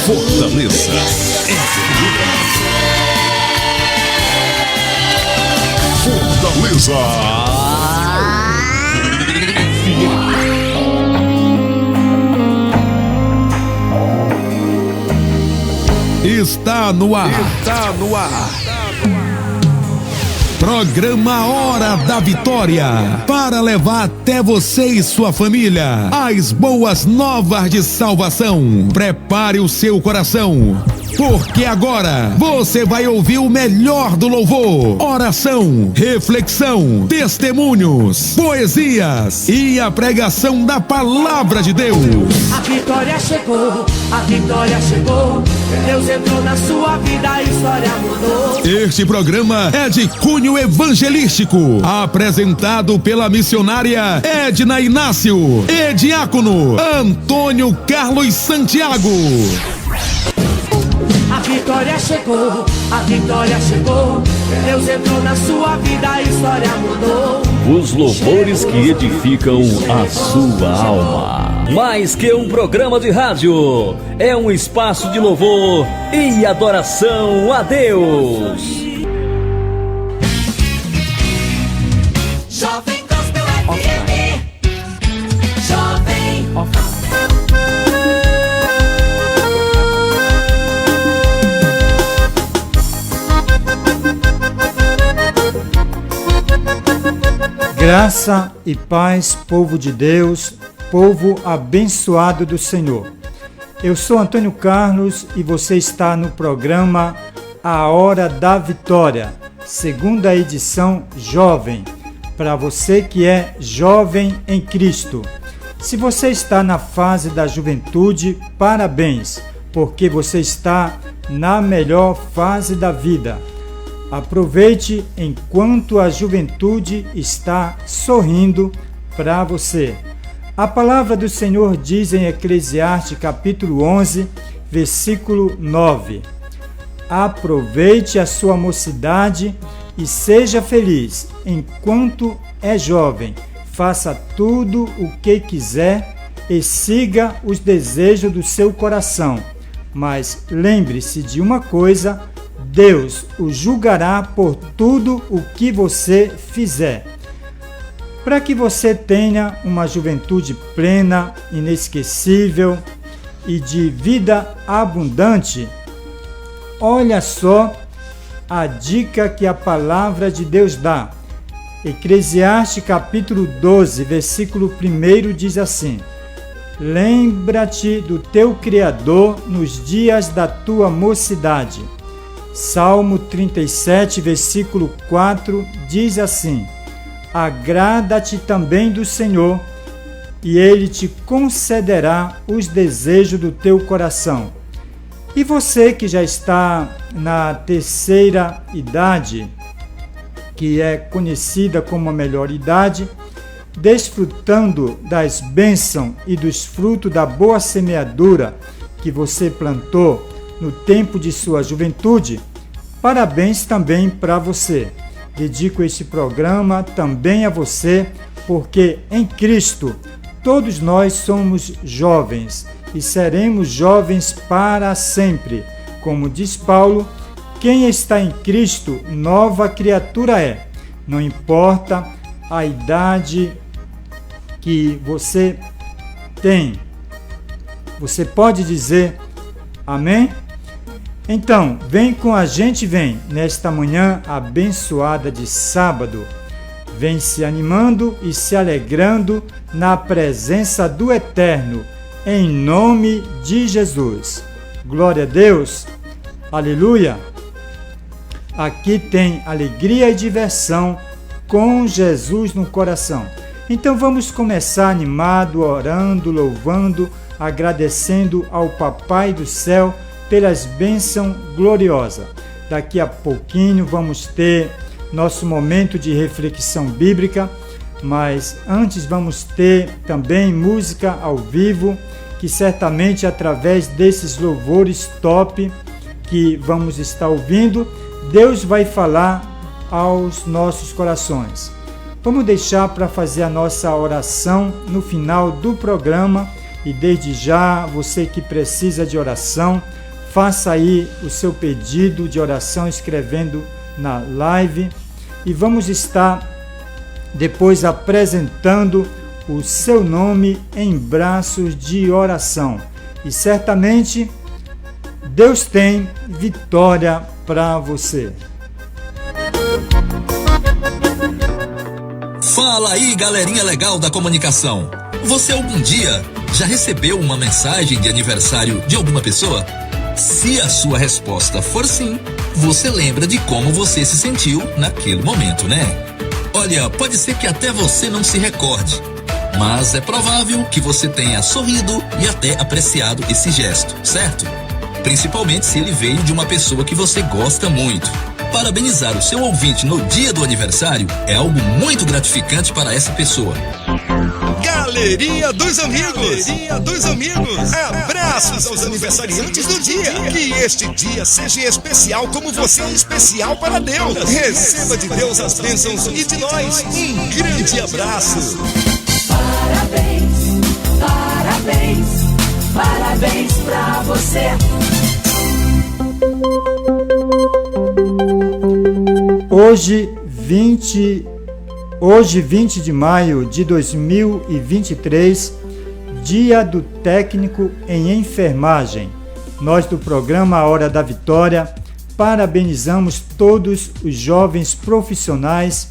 Fortaleza. Fortaleza. Está no ar. Está no ar. Programa Hora da Vitória, para levar até você e sua família as boas novas de salvação. Prepare o seu coração, porque agora você vai ouvir o melhor do louvor, oração, reflexão, testemunhos, poesias e a pregação da palavra de Deus. A vitória chegou, Deus entrou na sua vida, a história mudou. Este programa é de cunho evangelístico, apresentado pela missionária Edna Inácio e diácono Antônio Carlos Santiago. A vitória chegou, Deus entrou na sua vida, a história mudou. Os louvores que edificam a sua alma. Mais que um programa de rádio, é um espaço de louvor e adoração a Deus. Jovem Gospel FM, Jovem. Graça e paz, povo de Deus, povo abençoado do Senhor. Eu sou Antônio Carlos e você está no programa A Hora da Vitória, segunda edição Jovem, para você que é jovem em Cristo. Se você está na fase da juventude, parabéns, porque você está na melhor fase da vida. Aproveite enquanto a juventude está sorrindo para você. A palavra do Senhor diz em Eclesiastes capítulo 11, versículo 9: aproveite a sua mocidade e seja feliz enquanto é jovem. Faça tudo o que quiser e siga os desejos do seu coração. Mas lembre-se de uma coisa: Deus o julgará por tudo o que você fizer. Para que você tenha uma juventude plena, inesquecível e de vida abundante, olha só a dica que a palavra de Deus dá. Eclesiastes capítulo 12, versículo 1 diz assim: lembra-te do teu Criador nos dias da tua mocidade. Salmo 37, versículo 4 diz assim: agrada-te também do Senhor, e Ele te concederá os desejos do teu coração. E você que já está na terceira idade, que é conhecida como a melhor idade, desfrutando das bênçãos e dos frutos da boa semeadura que você plantou no tempo de sua juventude, parabéns também para você. Dedico este programa também a você, porque em Cristo todos nós somos jovens e seremos jovens para sempre. Como diz Paulo, quem está em Cristo, nova criatura é. Não importa a idade que você tem. Você pode dizer amém? Então, vem com a gente, vem, nesta manhã abençoada de sábado. Vem se animando e se alegrando na presença do Eterno, em nome de Jesus. Glória a Deus, aleluia. Aqui tem alegria e diversão com Jesus no coração. Então vamos começar animado, orando, louvando, agradecendo ao Papai do Céu pelas bênçãos gloriosas. Daqui a pouquinho vamos ter nosso momento de reflexão bíblica, mas antes vamos ter também música ao vivo, que certamente através desses louvores top que vamos estar ouvindo, Deus vai falar aos nossos corações. Vamos deixar para fazer a nossa oração no final do programa, E desde já, você que precisa de oração, faça aí o seu pedido de oração escrevendo na live e vamos estar depois apresentando o seu nome em braços de oração. E certamente Deus tem vitória para você. Fala aí, galerinha legal da comunicação. Você algum dia já recebeu uma mensagem de aniversário de alguma pessoa? Se a sua resposta for sim, você lembra de como você se sentiu naquele momento, né? Olha, pode ser que até você não se recorde, mas é provável que você tenha sorrido e até apreciado esse gesto, certo? Principalmente se ele veio de uma pessoa que você gosta muito. Parabenizar o seu ouvinte no dia do aniversário é algo muito gratificante para essa pessoa. Galeria dos Amigos! Galeria dos Amigos! Abraços aos aniversariantes do dia! Que este dia seja especial como você é especial para Deus! Receba de Deus as bênçãos e de nós um grande abraço! Parabéns, parabéns, parabéns pra você! Hoje, 20 de maio de 2023, Dia do Técnico em Enfermagem. Nós do programa A Hora da Vitória parabenizamos todos os jovens profissionais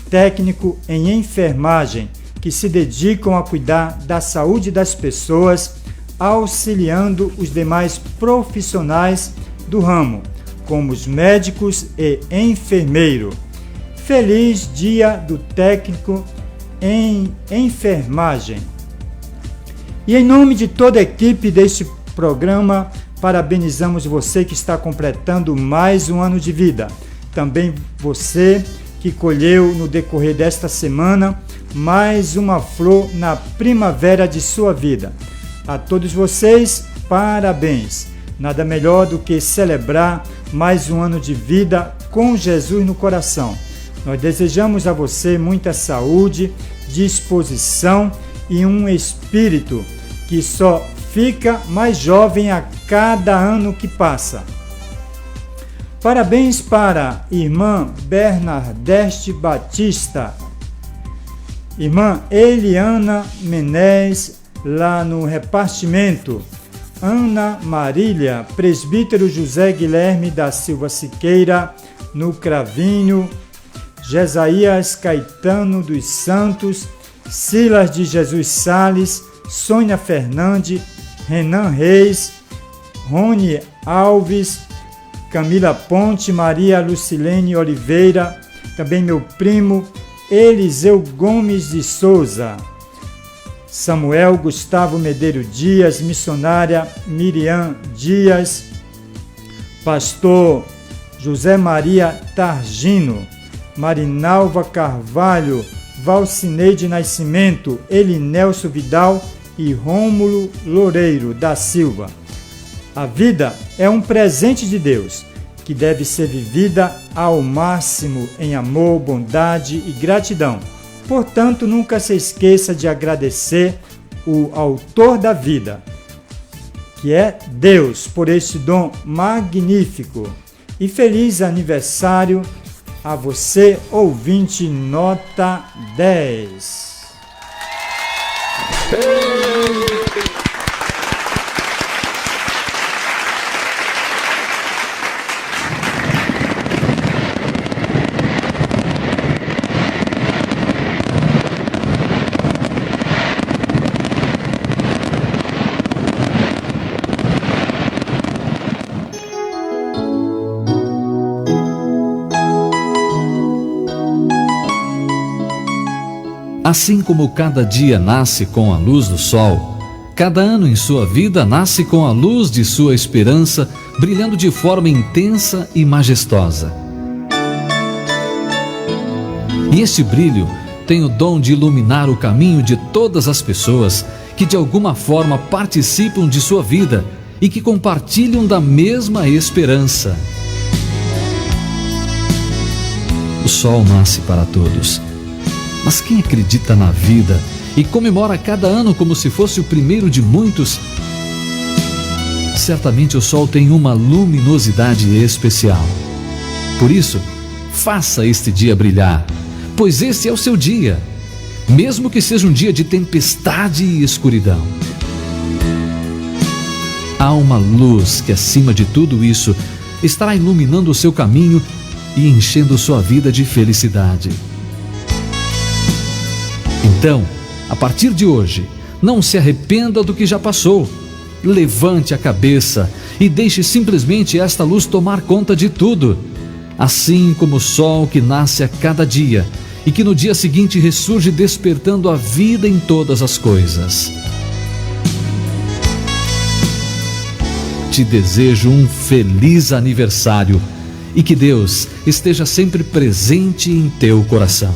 técnico em enfermagem que se dedicam a cuidar da saúde das pessoas, auxiliando os demais profissionais do ramo, como os médicos e enfermeiro. Feliz Dia do Técnico em Enfermagem. E em nome de toda a equipe deste programa, parabenizamos você que está completando mais um ano de vida. Também você que colheu no decorrer desta semana mais uma flor na primavera de sua vida. A todos vocês, parabéns. Nada melhor do que celebrar mais um ano de vida com Jesus no coração. Nós desejamos a você muita saúde, disposição e um espírito que só fica mais jovem a cada ano que passa. Parabéns para irmã Bernadette Batista, irmã Eliana Menés, lá no repartimento, Ana Marília, presbítero José Guilherme da Silva Siqueira, no Cravinho, Jesaías Caetano dos Santos, Silas de Jesus Sales, Sônia Fernandes, Renan Reis, Rony Alves, Camila Ponte, Maria Lucilene Oliveira, também meu primo Eliseu Gomes de Souza, Samuel Gustavo Medeiro Dias, missionária Miriam Dias, pastor José Maria Targino, Marinalva Carvalho, Valcineide Nascimento, Elinelso Vidal e Rômulo Loureiro da Silva. A vida é um presente de Deus, que deve ser vivida ao máximo em amor, bondade e gratidão. Portanto, nunca se esqueça de agradecer o autor da vida, que é Deus, por este dom magnífico. E feliz aniversário a você, ouvinte nota 10. Assim como cada dia nasce com a luz do sol, cada ano em sua vida nasce com a luz de sua esperança, brilhando de forma intensa e majestosa. E este brilho tem o dom de iluminar o caminho de todas as pessoas que de alguma forma participam de sua vida e que compartilham da mesma esperança. O sol nasce para todos. Mas quem acredita na vida e comemora cada ano como se fosse o primeiro de muitos, certamente o sol tem uma luminosidade especial. Por isso, faça este dia brilhar, pois esse é o seu dia, mesmo que seja um dia de tempestade e escuridão. Há uma luz que, acima de tudo isso, estará iluminando o seu caminho e enchendo sua vida de felicidade. Então, a partir de hoje, não se arrependa do que já passou. Levante a cabeça e deixe simplesmente esta luz tomar conta de tudo. Assim como o sol que nasce a cada dia e que no dia seguinte ressurge despertando a vida em todas as coisas. Te desejo um feliz aniversário e que Deus esteja sempre presente em teu coração.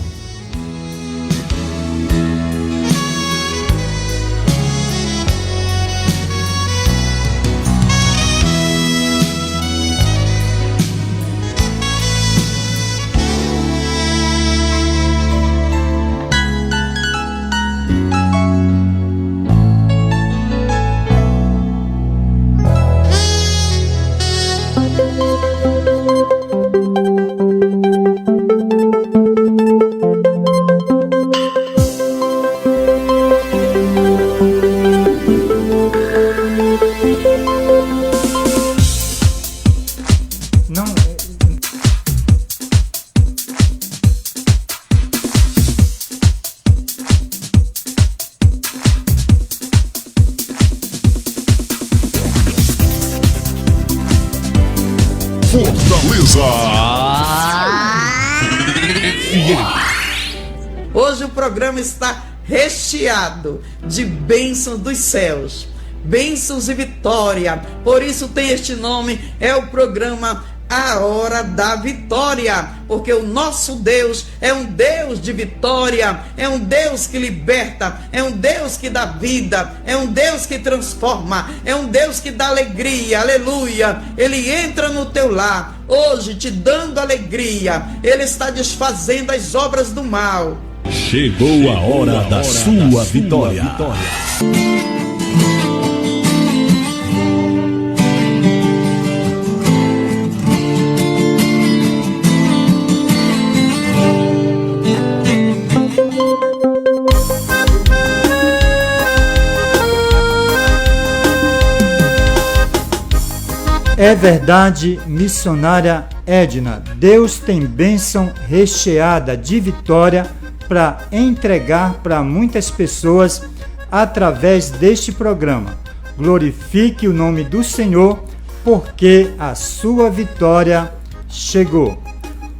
Hoje o programa está recheado de bênçãos dos céus, bênçãos e vitória. Por isso tem este nome, é o programa A Hora da Vitória, porque o nosso Deus é um Deus de vitória, é um Deus que liberta, é um Deus que dá vida, é um Deus que transforma, é um Deus que dá alegria, aleluia. Ele entra no teu lar hoje te dando alegria, Ele está desfazendo as obras do mal. Chegou a hora da sua vitória. É verdade, missionária Edna, Deus tem bênção recheada de vitória para entregar para muitas pessoas através deste programa. Glorifique o nome do Senhor, porque a sua vitória chegou.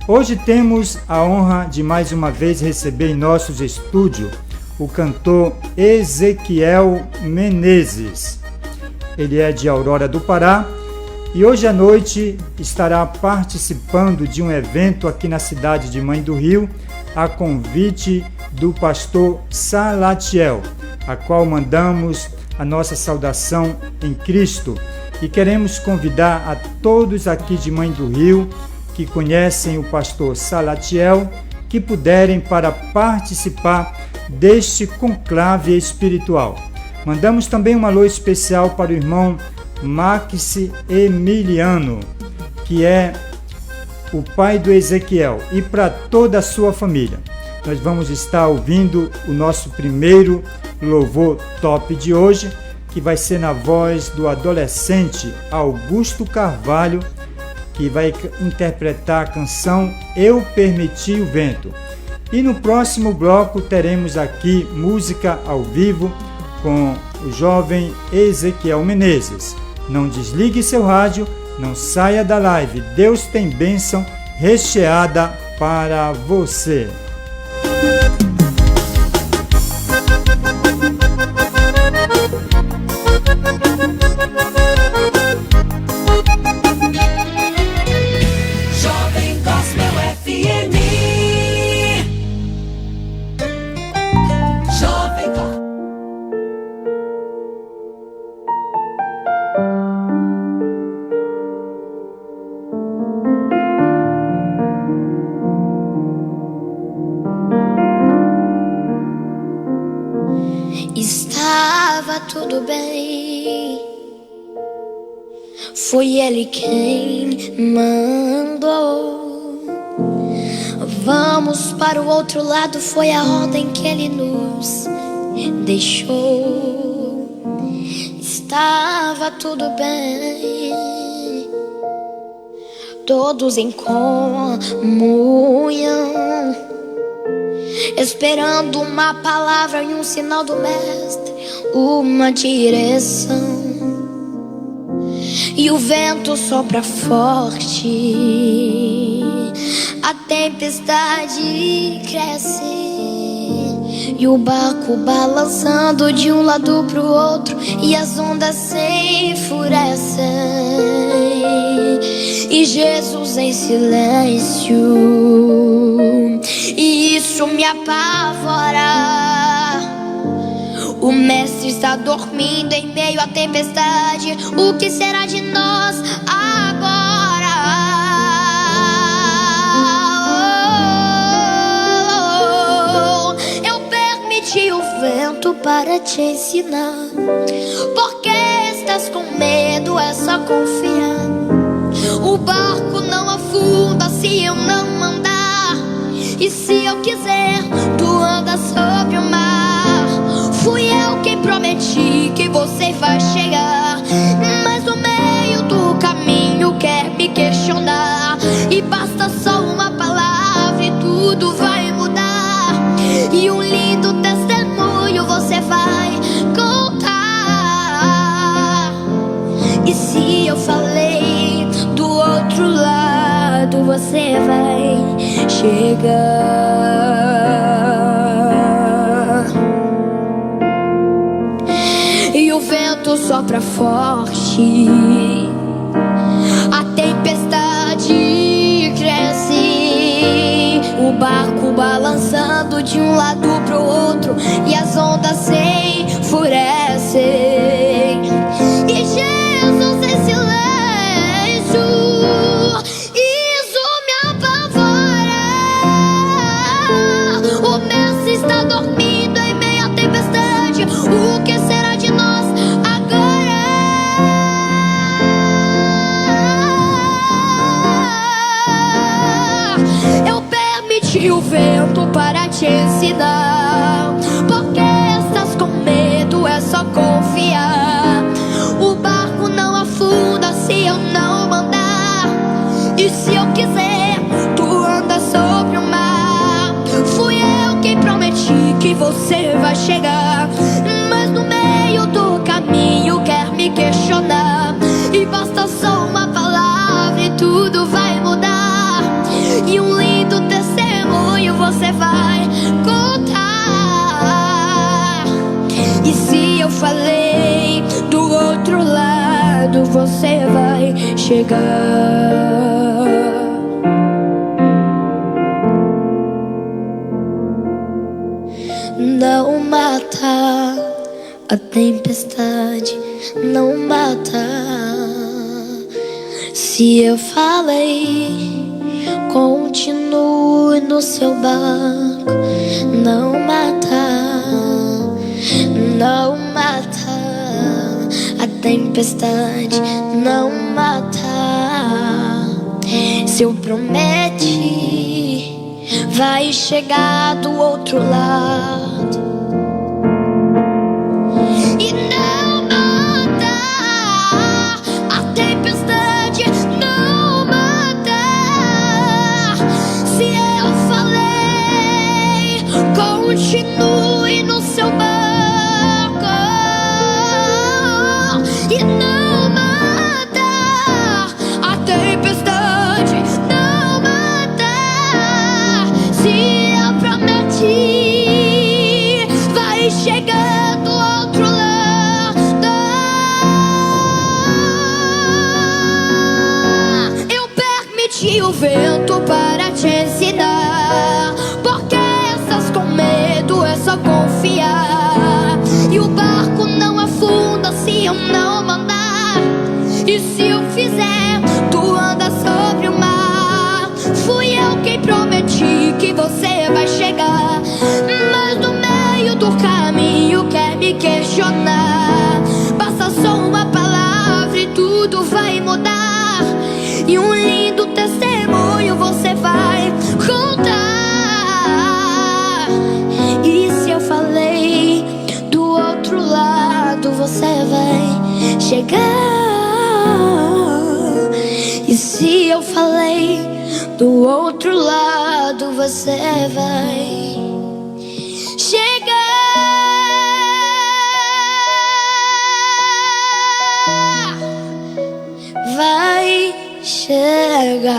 Hoje temos a honra de mais uma vez receber em nossos estúdios o cantor Ezequiel Menezes. Ele é de Aurora do Pará e hoje à noite estará participando de um evento aqui na cidade de Mãe do Rio, a convite do pastor Salatiel, a qual mandamos a nossa saudação em Cristo. E queremos convidar a todos aqui de Mãe do Rio que conhecem o pastor Salatiel, que puderem para participar deste conclave espiritual. Mandamos também um alô especial para o irmão Max Emiliano, que é o pai do Ezequiel, e para toda a sua família. Nós vamos estar ouvindo o nosso primeiro louvor top de hoje, que vai ser na voz do adolescente Augusto Carvalho, que vai interpretar a canção Eu Permiti o Vento. E no próximo bloco teremos aqui música ao vivo com o jovem Ezequiel Menezes. Não desligue seu rádio, não saia da live. Deus tem bênção recheada para você. Jovem Gospel FM. Jovem Gospel. Foi Ele quem mandou. Vamos para o outro lado, foi a ordem que Ele nos deixou. Estava tudo bem, todos em comunhão, esperando uma palavra e um sinal do Mestre, uma direção. E o vento sopra forte, a tempestade cresce, e o barco balançando de um lado pro outro, e as ondas se enfurecem, e Jesus em silêncio, e isso me apavora. O Mestre está dormindo em meio à tempestade. O que será de nós agora? Eu permiti o vento para te ensinar. Porque estás com medo, é só confiar. O barco não afunda se eu não mandar. E se eu quiser, tu andas sobre o mar. Fui eu quem prometi que você vai chegar, mas no meio do caminho quer me questionar. E basta só uma palavra e tudo vai mudar. E um lindo testemunho você vai contar. E se eu falei do outro lado, você vai chegar. Sopra forte, a tempestade cresce, o barco balançando de um lado pro outro, e as ondas se enfurecem, e Jesus em silêncio, isso me apavora. O Mestre está dormindo em meio à tempestade. O que será de nós? E o vento para te ensinar. Porque estás com medo, é só confiar. O barco não afunda se eu não mandar. E se eu quiser, tu andas sobre o mar. Fui eu quem prometi que você vai chegar, mas no meio do caminho quer me questionar. E basta só uma palavra e tudo vai mudar. E um lindo testemunho você vai contar. E se eu falei do outro lado, você vai chegar. Não mata a tempestade, não mata. Se eu falei, continue no seu barco. Não mata, não mata. A tempestade não mata. Se eu prometi, vai chegar do outro lado. E não mata, a tempestade não mata. Se eu falei, continue no seu barco. E não mata, a tempestade não mata. Se eu prometi, vai chegar do outro lado. Eu permiti o vento para te ensinar. Porque estás com medo, é só confiar. E o barco não afunda se eu não mandar. E se eu fizer, tu andas sobre o mar. Fui eu quem prometi que você vai chegar, mas no meio do caminho quer me questionar. Basta só uma palavra e tudo vai mudar. chegar. E se eu falei do outro lado, você vai chegar. Vai chegar.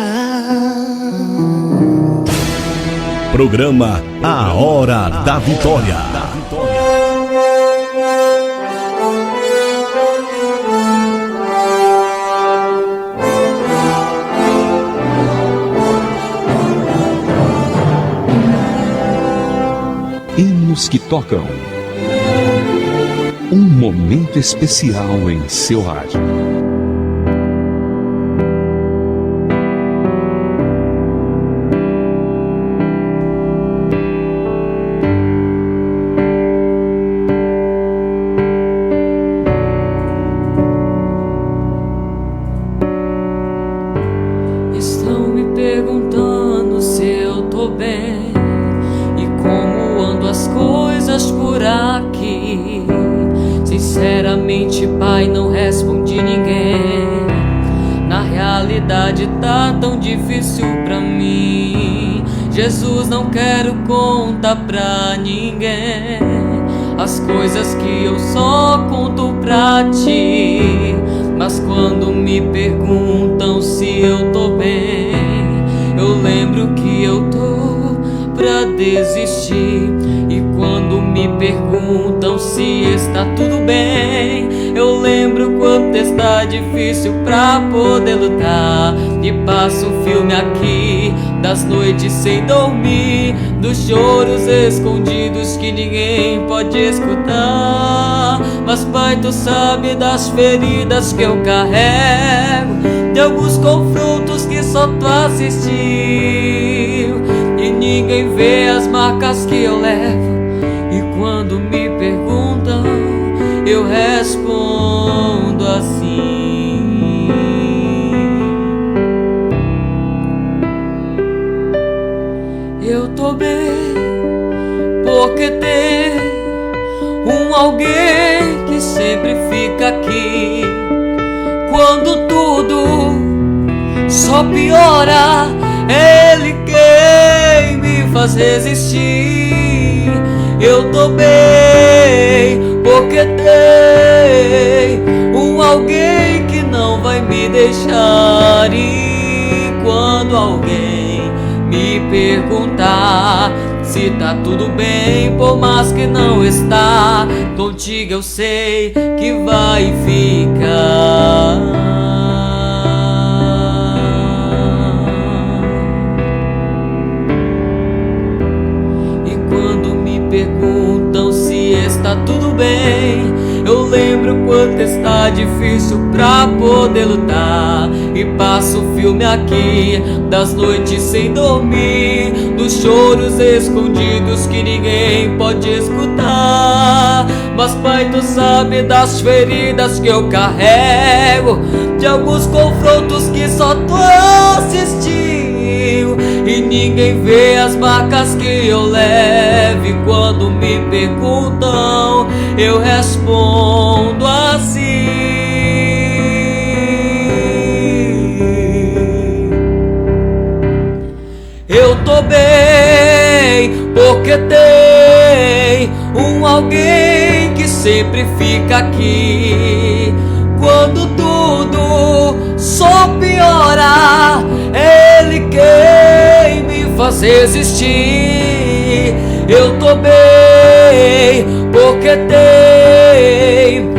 Programa A Hora da Vitória. Hinos que tocam. Um momento especial em seu rádio. Estão me perguntando se eu tô bem e como ando as coisas por aqui. Sinceramente, pai, não respondi ninguém. Na realidade tá tão difícil pra mim. Jesus, não quero contar pra ninguém as coisas que eu só conto pra ti. Mas quando me perguntam se eu tô bem, eu lembro que eu tô pra desistir. E quando me perguntam se está tudo bem, eu lembro quanto está difícil pra poder lutar. E passo o filme aqui das noites sem dormir, dos choros escondidos que ninguém pode escutar. Mas pai, tu sabe das feridas que eu carrego, de alguns confrontos que só tu assistiu, e ninguém vê as marcas que eu levo. E quando me perguntam, eu respondo assim: eu tô bem, porque tem alguém que sempre fica aqui. Quando tudo só piora, ele quem me faz resistir. Eu tô bem, porque tem alguém que não vai me deixar. E quando alguém me perguntar se tá tudo bem, por mais que não está, contigo eu sei que vai ficar. E quando me perguntam se está tudo bem, eu lembro quanto está difícil pra poder lutar. E passo o filme aqui das noites sem dormir, dos choros escondidos que ninguém pode escutar. Mas pai, tu sabe das feridas que eu carrego, de alguns confrontos que só tu assistiu, e ninguém vê as marcas que eu levo. E quando me perguntam, eu respondo assim: eu tô bem, porque tem alguém que sempre fica aqui. Quando tudo só piora, ele quem me faz resistir. Eu tô bem, porque tem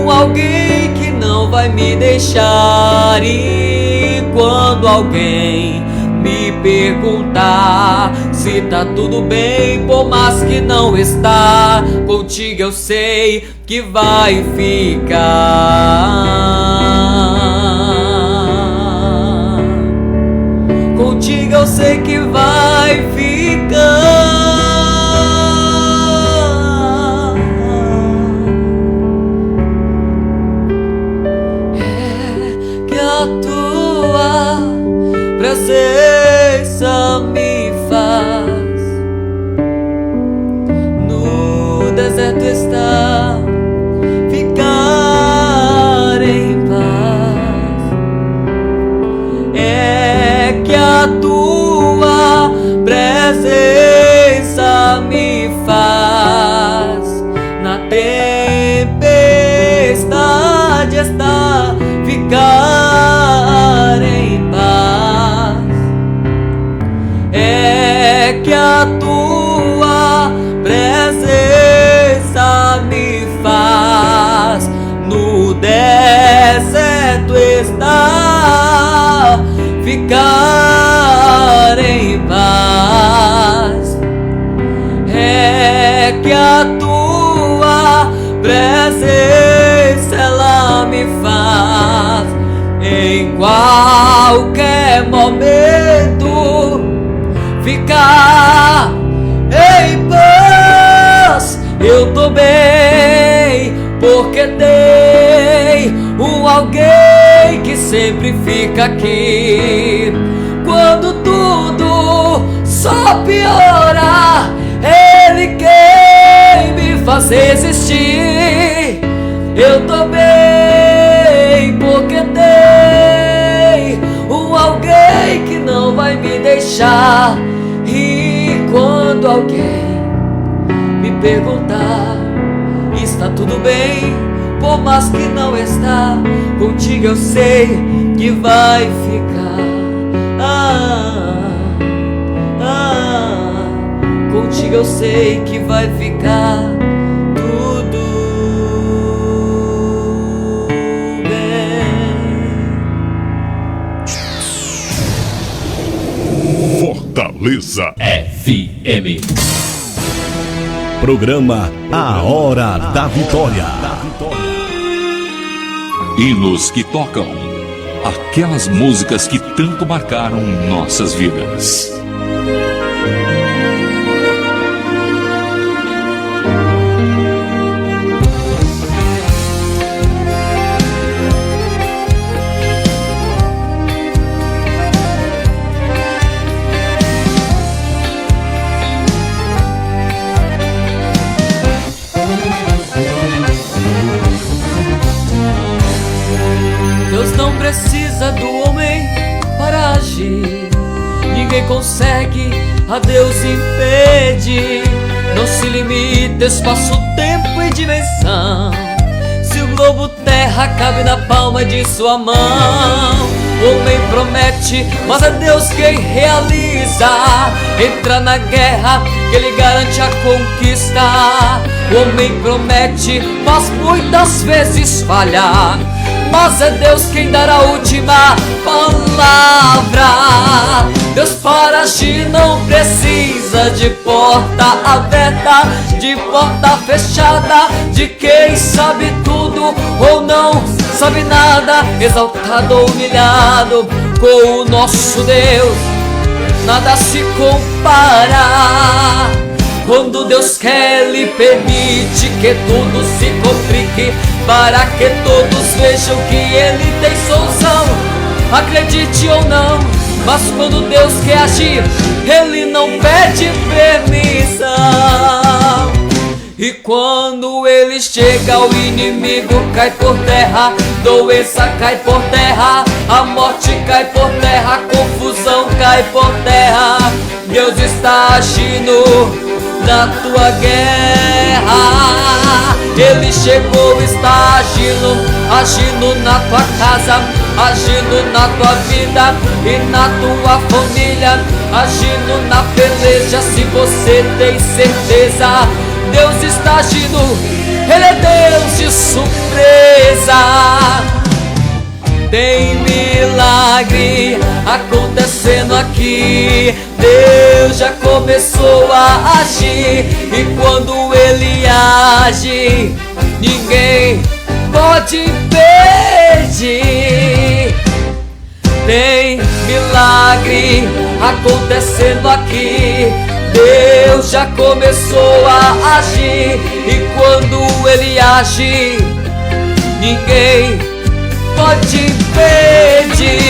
alguém que não vai me deixar. E quando alguém me perguntar se tá tudo bem, por mais que não está, contigo eu sei que vai ficar. Contigo eu sei que vai ficar. Presença me faz no deserto estar, ficar em está, ficar em paz. É que a tua presença ela me faz em qualquer momento ficar em paz. Eu tô bem porque tem um alguém que sempre fica aqui. Quando tudo só piora, ele quem me faz resistir. Eu tô bem porque tem um alguém que não vai me deixar. E quando alguém me perguntar, está tudo bem, por mais que não está, contigo eu sei que vai ficar. Contigo eu sei que vai ficar tudo bem. Fortaleza FM. Programa A Hora da Vitória. Hinos que tocam aquelas músicas que tanto marcaram nossas vidas. Deus não precisa do homem para agir. Ninguém consegue a Deus impedir. Não se limita espaço, tempo e dimensão. Se o globo terra cabe na palma de sua mão. O homem promete, mas é Deus quem realiza. Entra na guerra, que Ele garante a conquista. O homem promete, mas muitas vezes falha. Mas é Deus quem dará a última palavra. Deus para agir não precisa de porta aberta, de porta fechada, de quem sabe tudo ou não sabe nada. Exaltado ou humilhado, com o nosso Deus nada se compara. Quando Deus quer, Ele permite que tudo se complique, para que todos vejam que Ele tem solução. Acredite ou não, mas quando Deus quer agir, Ele não pede permissão. E quando Ele chega, o inimigo cai por terra, doença cai por terra, a morte cai por terra, a confusão cai por terra. Deus está agindo na tua guerra. Ele chegou, está agindo na tua casa, agindo na tua vida e na tua família, agindo na peleja. Se você tem certeza, Deus está agindo, Ele é Deus de surpresa. Tem milagre acontecendo aqui. Deus já começou a agir, e quando Ele age, ninguém pode impedir. Tem milagre acontecendo aqui. Deus já começou a agir, e quando Ele age, ninguém pode impedir.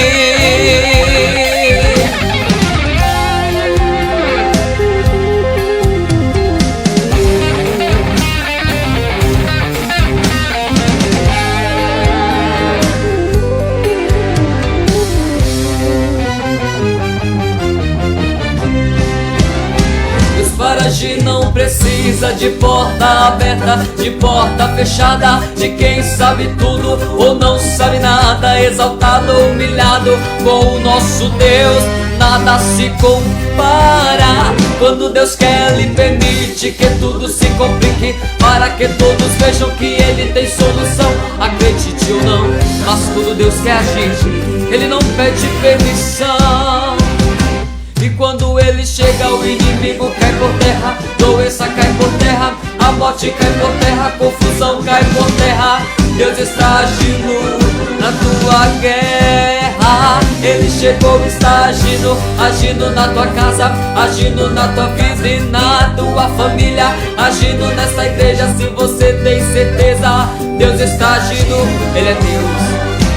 Para agir não precisa de porta aberta, de porta fechada, de quem sabe tudo ou não sabe nada. Exaltado ou humilhado, com o nosso Deus nada se compara. Quando Deus quer, Ele permite que tudo se complique, para que todos vejam que Ele tem solução. Acredite ou não, mas quando Deus quer agir, Ele não pede permissão. E quando Ele chega, o inimigo cai por terra, doença cai por terra, a morte cai por terra, a confusão cai por terra. Deus está agindo na tua guerra. Ele chegou, está agindo, agindo na tua casa, agindo na tua vida e na tua família, agindo nessa igreja. Se você tem certeza, Deus está agindo. Ele é Deus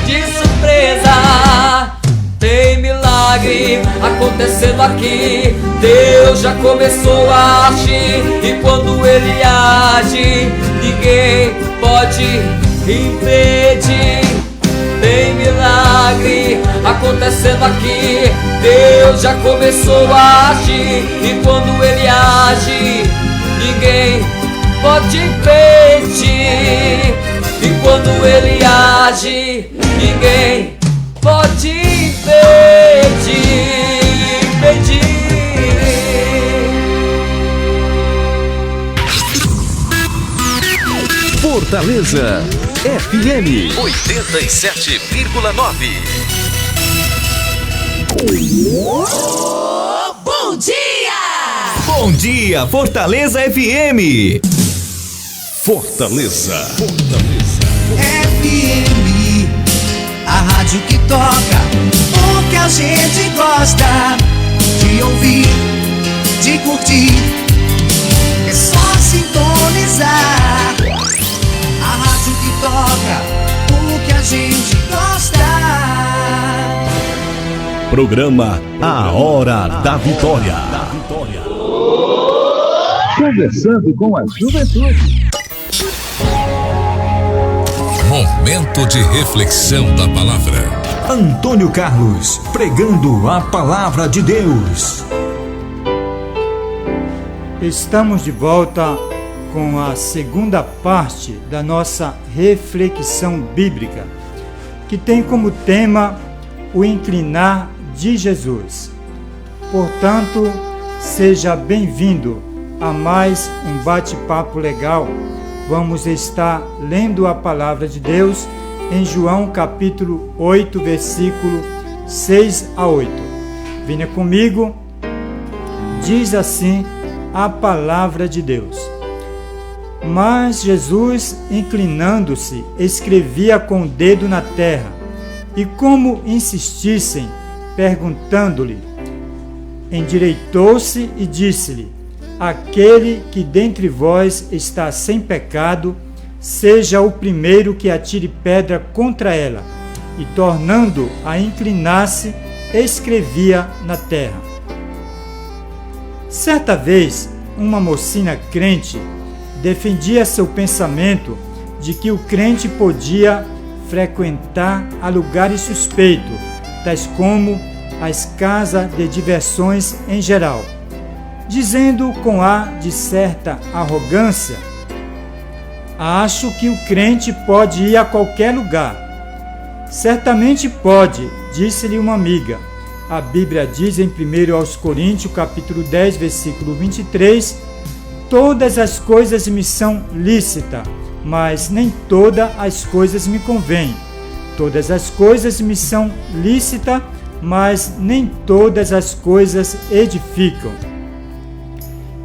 de surpresa. Tem milagre acontecendo aqui. Deus já começou a agir, e quando Ele age, ninguém pode impedir. Tem milagre acontecendo aqui. Deus já começou a agir, e quando Ele age, ninguém pode impedir. E quando Ele age, ninguém pode impedir. Fortaleza FM 87,9. Bom dia! Bom dia, Fortaleza FM. Fortaleza. FM, a rádio que toca o que a gente gosta de ouvir, de curtir. É só sintonizar. A rádio que toca o que a gente gosta. Programa A Hora da Vitória. Conversando com a juventude. Momento de reflexão da palavra. Antônio Carlos, pregando a palavra de Deus. Estamos de volta com a segunda parte da nossa reflexão bíblica, que tem como tema o inclinar de Jesus. Portanto, seja bem-vindo a mais um bate-papo legal. Vamos estar lendo a palavra de Deus em João capítulo 8, versículo 6 a 8. Venha comigo, diz assim a palavra de Deus. Mas Jesus, inclinando-se, escrevia com o dedo na terra, e como insistissem, perguntando-lhe, endireitou-se e disse-lhe: aquele que dentre vós está sem pecado, seja o primeiro que atire pedra contra ela. E tornando a inclinar-se, escrevia na terra. Certa vez, uma mocinha crente defendia seu pensamento de que o crente podia frequentar a lugares suspeitos, tais como as casas de diversões em geral, dizendo com ar de certa arrogância: acho que o crente pode ir a qualquer lugar. Certamente pode, disse-lhe uma amiga. A Bíblia diz em 1 Coríntios, capítulo 10, versículo 23, todas as coisas me são lícitas, mas nem todas as coisas me convêm. Todas as coisas me são lícitas, mas nem todas as coisas edificam.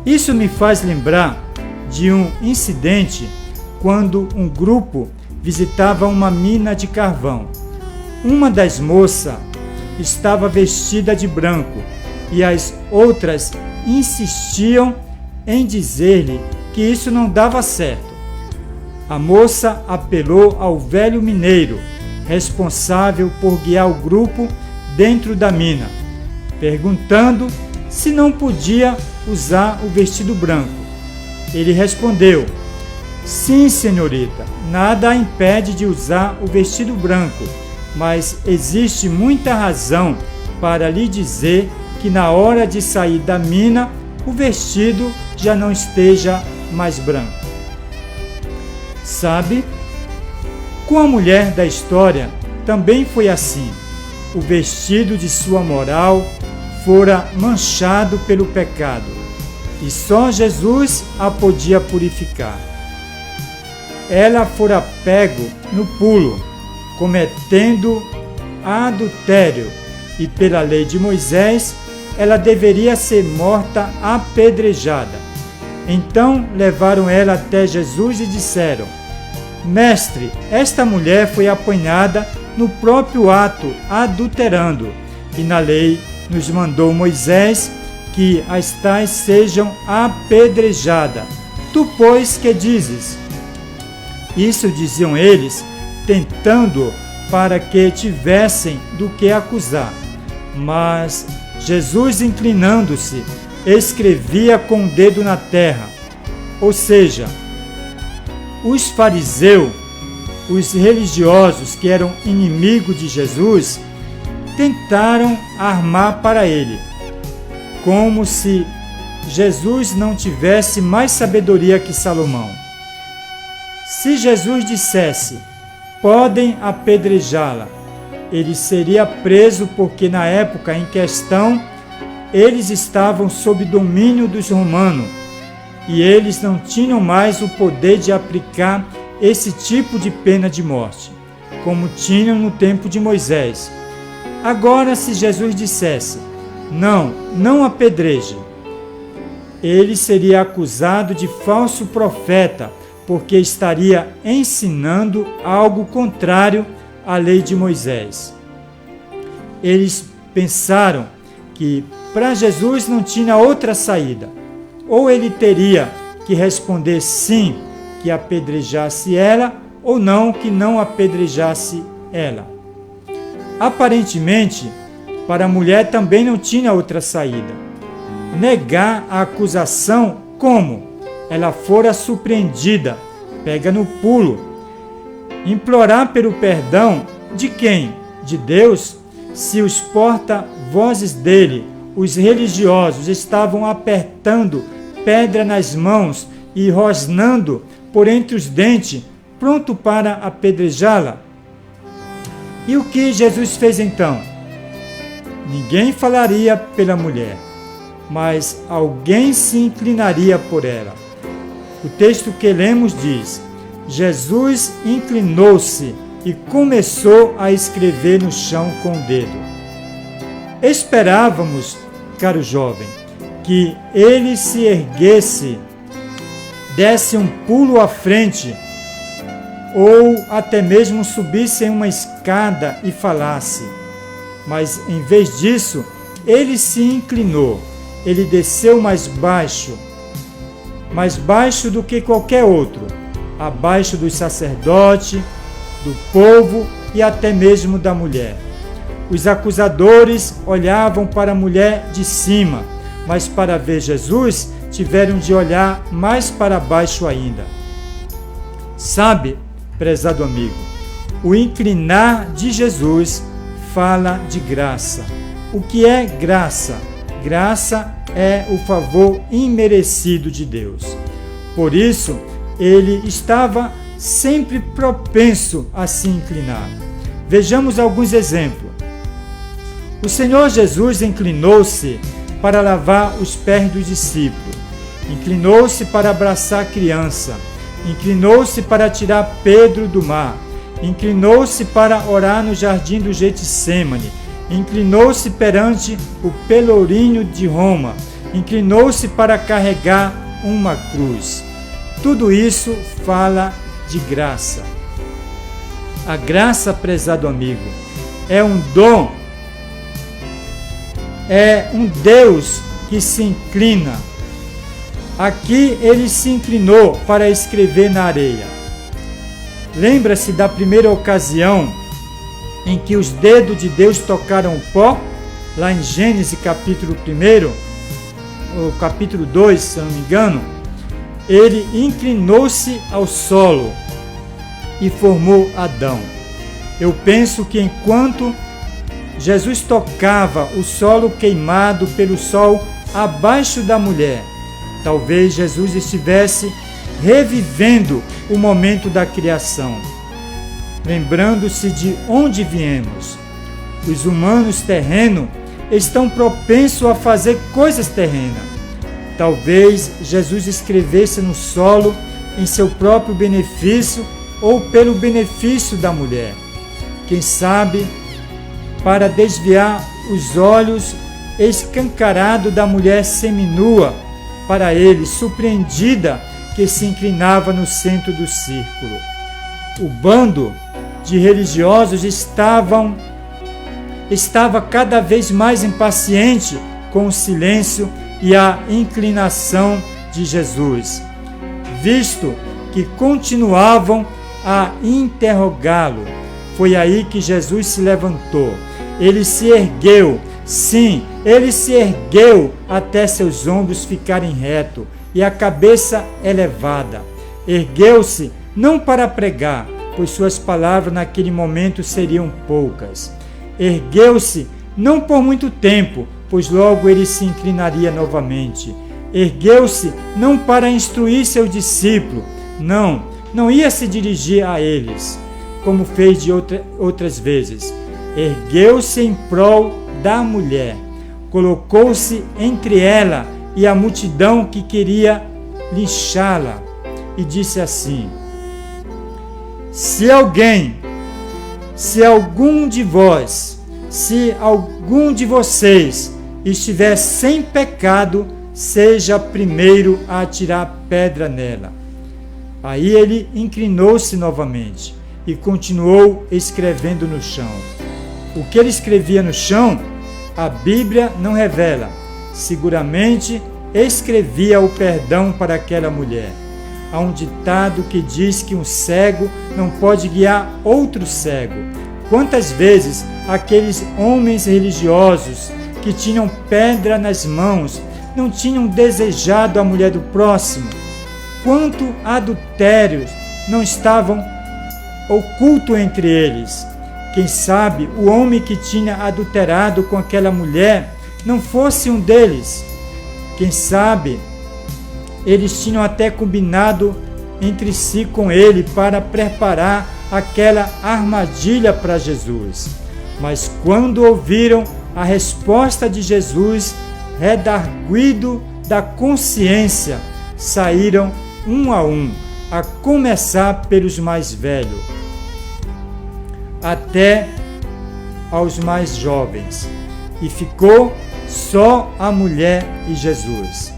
Isso me faz lembrar de um incidente quando um grupo visitava uma mina de carvão. Uma das moças estava vestida de branco e as outras insistiam em dizer-lhe que isso não dava certo. A moça apelou ao velho mineiro, responsável por guiar o grupo dentro da mina, perguntando se não podia usar o vestido branco. Ele respondeu: sim, senhorita, nada a impede de usar o vestido branco, mas existe muita razão para lhe dizer que na hora de sair da mina, o vestido já não esteja mais branco. Sabe, com a mulher da história também foi assim. O vestido de sua moral fora manchado pelo pecado, e só Jesus a podia purificar. Ela fora pego no pulo, cometendo adultério, e pela lei de Moisés, ela deveria ser morta apedrejada. Então levaram ela até Jesus e disseram: Mestre, esta mulher foi apanhada no próprio ato, adulterando, e na lei nos mandou Moisés que as tais sejam apedrejadas. Tu, pois, que dizes? Isso diziam eles, tentando para que tivessem do que acusar. Mas Jesus, inclinando-se, escrevia com o dedo na terra. Ou seja, os fariseus, os religiosos que eram inimigos de Jesus, tentaram armar para ele, como se Jesus não tivesse mais sabedoria que Salomão. Se Jesus dissesse, podem apedrejá-la, ele seria preso, porque na época em questão eles estavam sob domínio dos romanos e eles não tinham mais o poder de aplicar esse tipo de pena de morte, como tinham no tempo de Moisés. Agora, se Jesus dissesse, não apedreje, ele seria acusado de falso profeta, porque estaria ensinando algo contrário à lei de Moisés. Eles pensaram que para Jesus não tinha outra saída. Ou ele teria que responder sim, que apedrejasse ela, ou não, que não apedrejasse ela. Aparentemente, para a mulher também não tinha outra saída. Negar a acusação como? Ela fora surpreendida, pega no pulo. Implorar pelo perdão de quem? De Deus? Se os porta-vozes dele, os religiosos, estavam apertando pedra nas mãos e rosnando por entre os dentes, pronto para apedrejá-la. E o que Jesus fez então? Ninguém falaria pela mulher, mas alguém se inclinaria por ela. O texto que lemos diz: Jesus inclinou-se e começou a escrever no chão com o dedo. Esperávamos, caro jovem, que ele se erguesse, desse um pulo à frente, ou até mesmo subisse em uma escada e falasse. Mas em vez disso, ele se inclinou, ele desceu mais baixo do que qualquer outro, abaixo dos sacerdotes, do povo e até mesmo da mulher. Os acusadores olhavam para a mulher de cima, mas para ver Jesus tiveram de olhar mais para baixo ainda. Sabe, prezado amigo, o inclinar de Jesus fala de graça. O que é graça? Graça é o favor imerecido de Deus. Por isso, ele estava sempre propenso a se inclinar. Vejamos alguns exemplos. O Senhor Jesus inclinou-se para lavar os pés dos discípulos, inclinou-se para abraçar a criança, inclinou-se para tirar Pedro do mar, inclinou-se para orar no jardim do Getsêmani, inclinou-se perante o pelourinho de Roma, inclinou-se para carregar uma cruz. Tudo isso fala de graça. A graça, prezado amigo, é um dom, é um Deus que se inclina. Aqui ele se inclinou para escrever na areia. Lembra-se da primeira ocasião em que os dedos de Deus tocaram o pó? Lá em Gênesis capítulo 1, ou capítulo 2, se não me engano, ele inclinou-se ao solo e formou Adão. Eu penso que enquanto Jesus tocava o solo queimado pelo sol abaixo da mulher, talvez Jesus estivesse revivendo o momento da criação, lembrando-se de onde viemos. Os humanos terrenos estão propensos a fazer coisas terrenas. Talvez Jesus escrevesse no solo em seu próprio benefício ou pelo benefício da mulher. Quem sabe, para desviar os olhos escancarados da mulher seminua para ele, surpreendida, que se inclinava no centro do círculo. O bando de religiosos estava cada vez mais impaciente com o silêncio e a inclinação de Jesus, visto que continuavam a interrogá-lo. Foi aí que Jesus se levantou. Ele se ergueu, sim, ele se ergueu até seus ombros ficarem retos e a cabeça elevada. Ergueu-se não para pregar, pois suas palavras naquele momento seriam poucas. Ergueu-se não por muito tempo, pois logo ele se inclinaria novamente. Ergueu-se não para instruir seu discípulo, não ia se dirigir a eles, como fez de outras vezes. Ergueu-se em prol da mulher, colocou-se entre ela e a multidão que queria linchá-la, e disse assim: se algum de vocês estiver sem pecado, seja primeiro a atirar pedra nela. Aí ele inclinou-se novamente e continuou escrevendo no chão. O que ele escrevia no chão, a Bíblia não revela. Seguramente escrevia o perdão para aquela mulher. Há um ditado que diz que um cego não pode guiar outro cego. Quantas vezes aqueles homens religiosos que tinham pedra nas mãos não tinham desejado a mulher do próximo? Quanto adultérios não estavam ocultos entre eles? Quem sabe o homem que tinha adulterado com aquela mulher não fosse um deles? Quem sabe eles tinham até combinado entre si com ele para preparar aquela armadilha para Jesus. Mas quando ouviram a resposta de Jesus, redarguido da consciência, saíram um, a começar pelos mais velhos, até aos mais jovens, e ficou só a mulher e Jesus.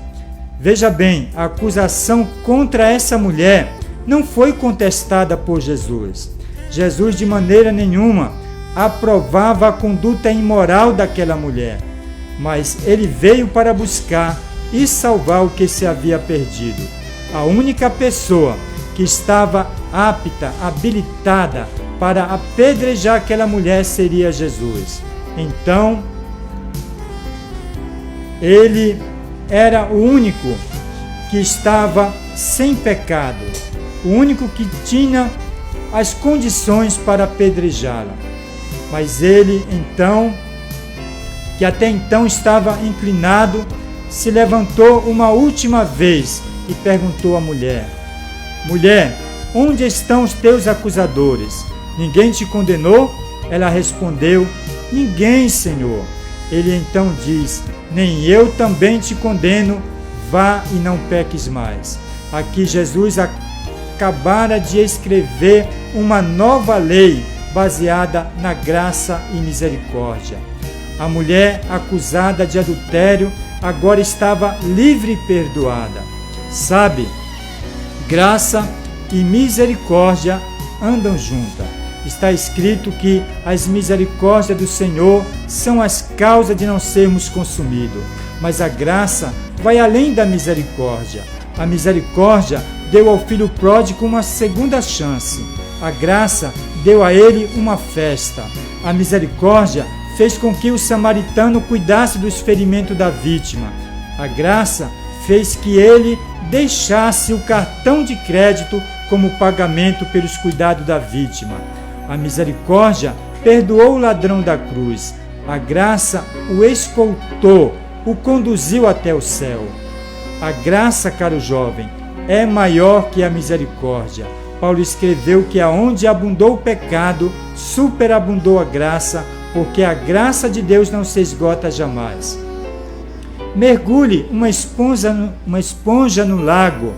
Veja bem, a acusação contra essa mulher não foi contestada por Jesus. Jesus de maneira nenhuma aprovava a conduta imoral daquela mulher, mas ele veio para buscar e salvar o que se havia perdido. A única pessoa que estava apta, habilitada para apedrejar aquela mulher seria Jesus. Então, ele era o único que estava sem pecado, o único que tinha as condições para apedrejá-la. Mas ele, então, que até então estava inclinado, se levantou uma última vez e perguntou à mulher: mulher, onde estão os teus acusadores? Ninguém te condenou? Ela respondeu: ninguém, Senhor. Ele então diz: nem eu também te condeno, vá e não peques mais. Aqui Jesus acabara de escrever uma nova lei baseada na graça e misericórdia. A mulher acusada de adultério agora estava livre e perdoada. Sabe, graça e misericórdia andam juntas. Está escrito que as misericórdias do Senhor são as causas de não sermos consumidos. Mas a graça vai além da misericórdia. A misericórdia deu ao filho pródigo uma segunda chance. A graça deu a ele uma festa. A misericórdia fez com que o samaritano cuidasse dos ferimentos da vítima. A graça fez que ele deixasse o cartão de crédito como pagamento pelos cuidados da vítima. A misericórdia perdoou o ladrão da cruz. A graça o escoltou, o conduziu até o céu. A graça, caro jovem, é maior que a misericórdia. Paulo escreveu que aonde abundou o pecado, superabundou a graça, porque a graça de Deus não se esgota jamais. Mergulhe uma esponja no lago.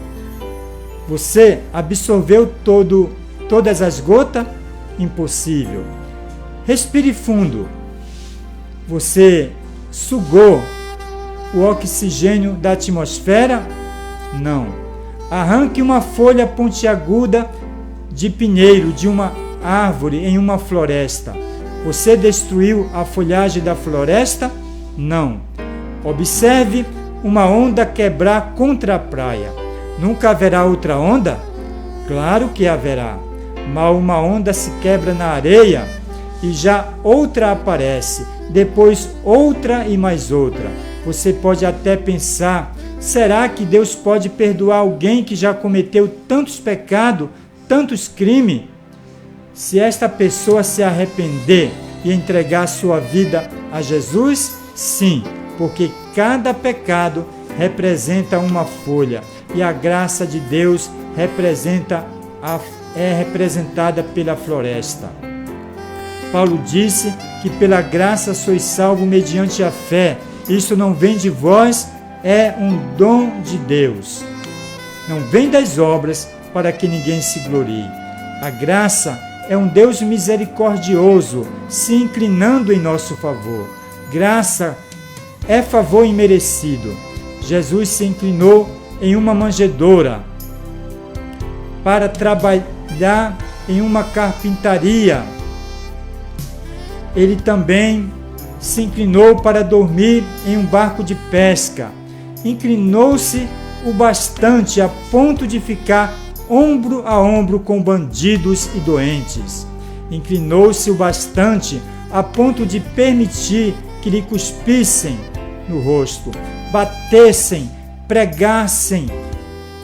Você absorveu todas as gotas? Impossível. Respire fundo. Você sugou o oxigênio da atmosfera? Não. Arranque uma folha pontiaguda de pinheiro de uma árvore em uma floresta. Você destruiu a folhagem da floresta? Não. Observe uma onda quebrar contra a praia. Nunca haverá outra onda? Claro que haverá. Mas uma onda se quebra na areia e já outra aparece, depois outra e mais outra. Você pode até pensar, será que Deus pode perdoar alguém que já cometeu tantos pecados, tantos crimes? Se esta pessoa se arrepender e entregar sua vida a Jesus, sim, porque cada pecado representa uma folha e a graça de Deus é representada pela floresta. Paulo disse que pela graça sois salvos mediante a fé. Isso não vem de vós, é um dom de Deus. Não vem das obras para que ninguém se glorie. A graça é um Deus misericordioso se inclinando em nosso favor. Graça é favor imerecido. Jesus se inclinou em uma manjedoura para trabalhar em uma carpintaria. Ele também se inclinou para dormir em um barco de pesca. Inclinou-se o bastante a ponto de ficar ombro a ombro com bandidos e doentes. Inclinou-se o bastante a ponto de permitir que lhe cuspissem no rosto, batessem, pregassem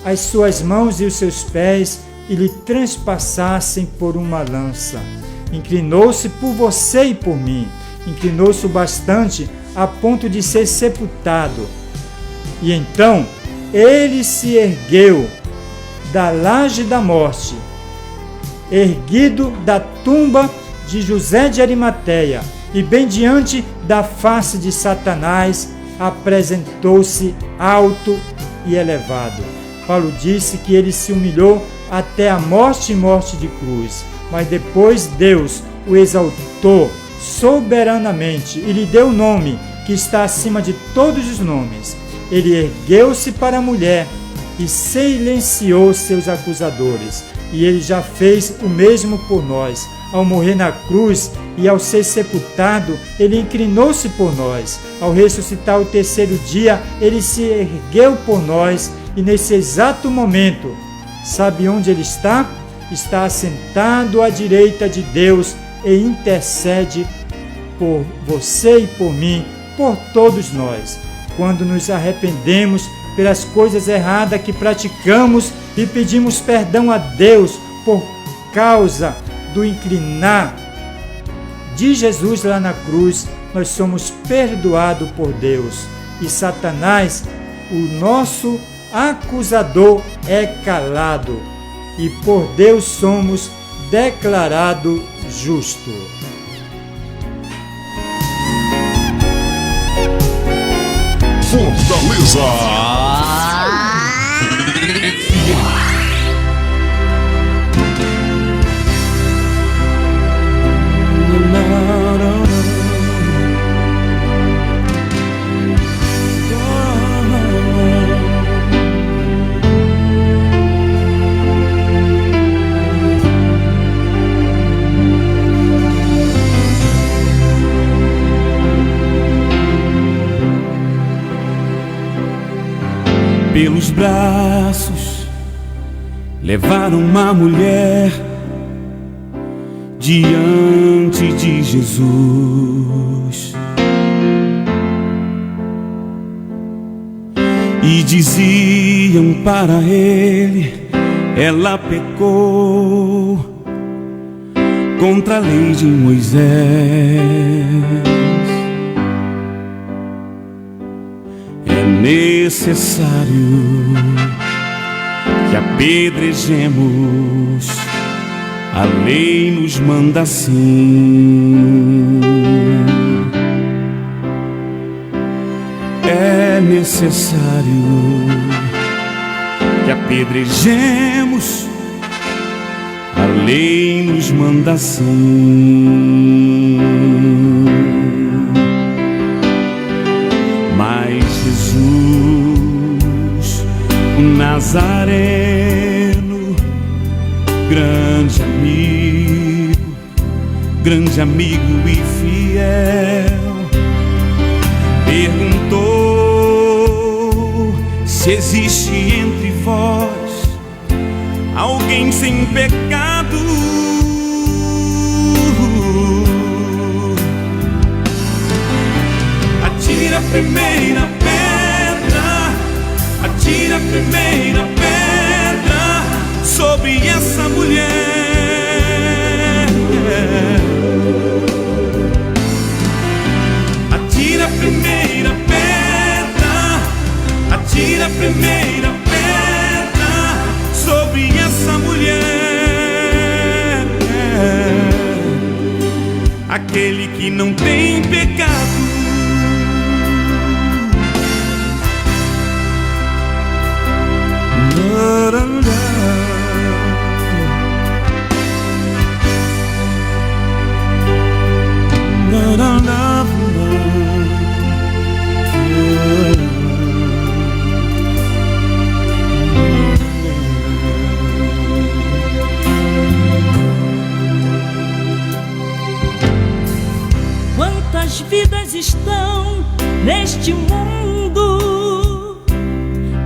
as suas mãos e os seus pés e lhe transpassassem por uma lança. Inclinou-se por você e por mim. Inclinou-se o bastante a ponto de ser sepultado. E então ele se ergueu da laje da morte, erguido da tumba de José de Arimateia, e bem diante da face de Satanás, apresentou-se alto e elevado. Paulo disse que ele se humilhou até a morte e morte de cruz, mas depois Deus o exaltou soberanamente e lhe deu o nome que está acima de todos os nomes. Ele ergueu-se para a mulher e silenciou seus acusadores, e ele já fez o mesmo por nós. Ao morrer na cruz e ao ser sepultado, ele inclinou-se por nós. Ao ressuscitar o terceiro dia, ele se ergueu por nós, e nesse exato momento, sabe onde ele está? Está assentado à direita de Deus e intercede por você e por mim, por todos nós. Quando nos arrependemos pelas coisas erradas que praticamos e pedimos perdão a Deus por causa do inclinar de Jesus lá na cruz, nós somos perdoados por Deus. E Satanás, o nosso acusador, é calado. E por Deus somos declarados justos. Fortaleza. Pelos braços levaram uma mulher diante de Jesus e diziam para ele: ela pecou contra a lei de Moisés. É necessário que apedrejemos, a lei nos manda assim. necessário que apedrejemos, a lei nos manda assim. Mas Jesus, o Nazareno, grande amigo e fiel, perguntou se existe entre vós alguém sem pecado. Atira a primeira pedra, atira a primeira pedra sobre essa mulher. Atira a primeira pedra, atira a primeira pedra sobre essa mulher. Aquele que não tem pecado. Quantas vidas estão neste mundo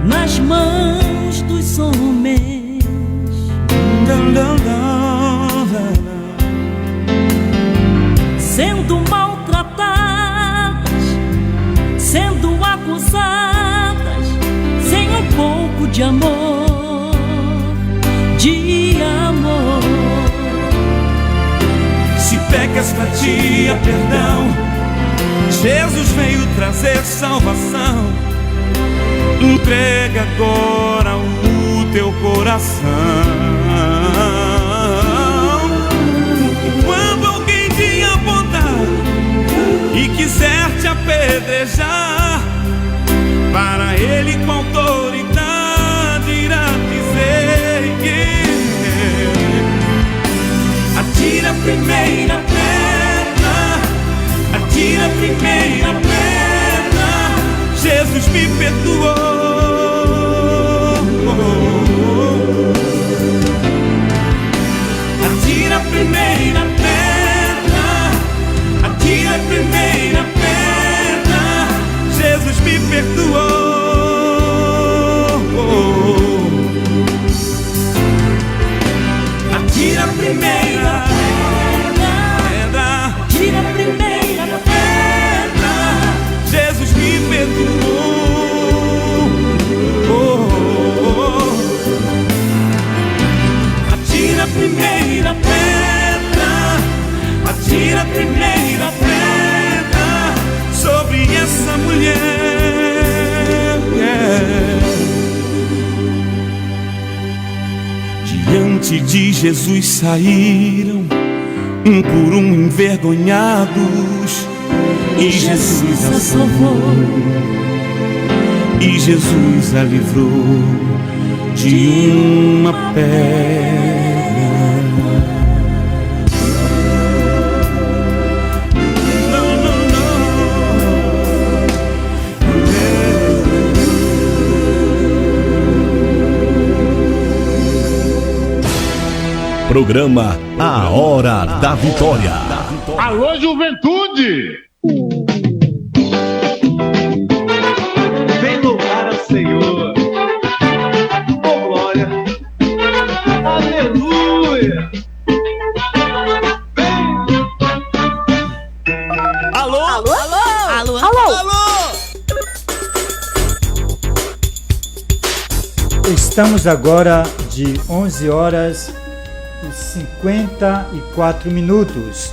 nas mãos dos homens, sendo maltratadas, sendo acusadas, sem um pouco de amor, de amor. Se pecas pra ti há perdão, Jesus veio trazer salvação. Entrega agora o teu coração. Quando alguém te apontar e quiser te apedrejar, para ele com autoridade irá dizer que atira a primeira pedra, atira a primeira pedra, Jesus me perdoou. Atira a primeira pedra, atira a primeira pedra, Jesus me perdoou. Atira a primeira pedra, atira a primeira pedra, Jesus me perdoou. Atira a primeira pedra, atira a primeira pedra sobre essa mulher. Diante de Jesus saíram um por um envergonhados, e Jesus a salvou, e Jesus a livrou de uma pedra. Programa A Hora da Vitória. Alô, juventude! Vem louvar ao Senhor. Oh, glória. Aleluia. Vem. Alô? Alô? Alô? Alô? Alô? Estamos agora de 11 horas e 54 minutos.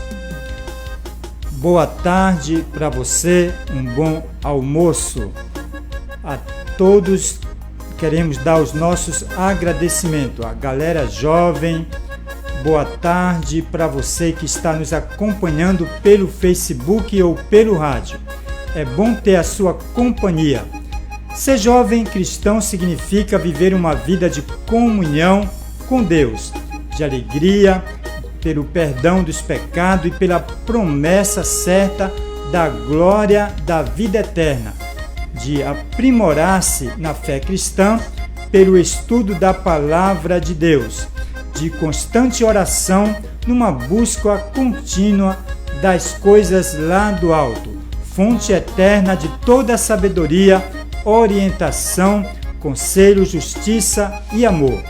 Boa tarde para você, um bom almoço. A todos queremos dar os nossos agradecimentos. A galera jovem, boa tarde para você que está nos acompanhando pelo Facebook ou pelo rádio. É bom ter a sua companhia. Ser jovem cristão significa viver uma vida de comunhão com Deus, de alegria, pelo perdão dos pecados e pela promessa certa da glória da vida eterna, de aprimorar-se na fé cristã pelo estudo da palavra de Deus, de constante oração numa busca contínua das coisas lá do alto, fonte eterna de toda a sabedoria, orientação, conselho, justiça e amor.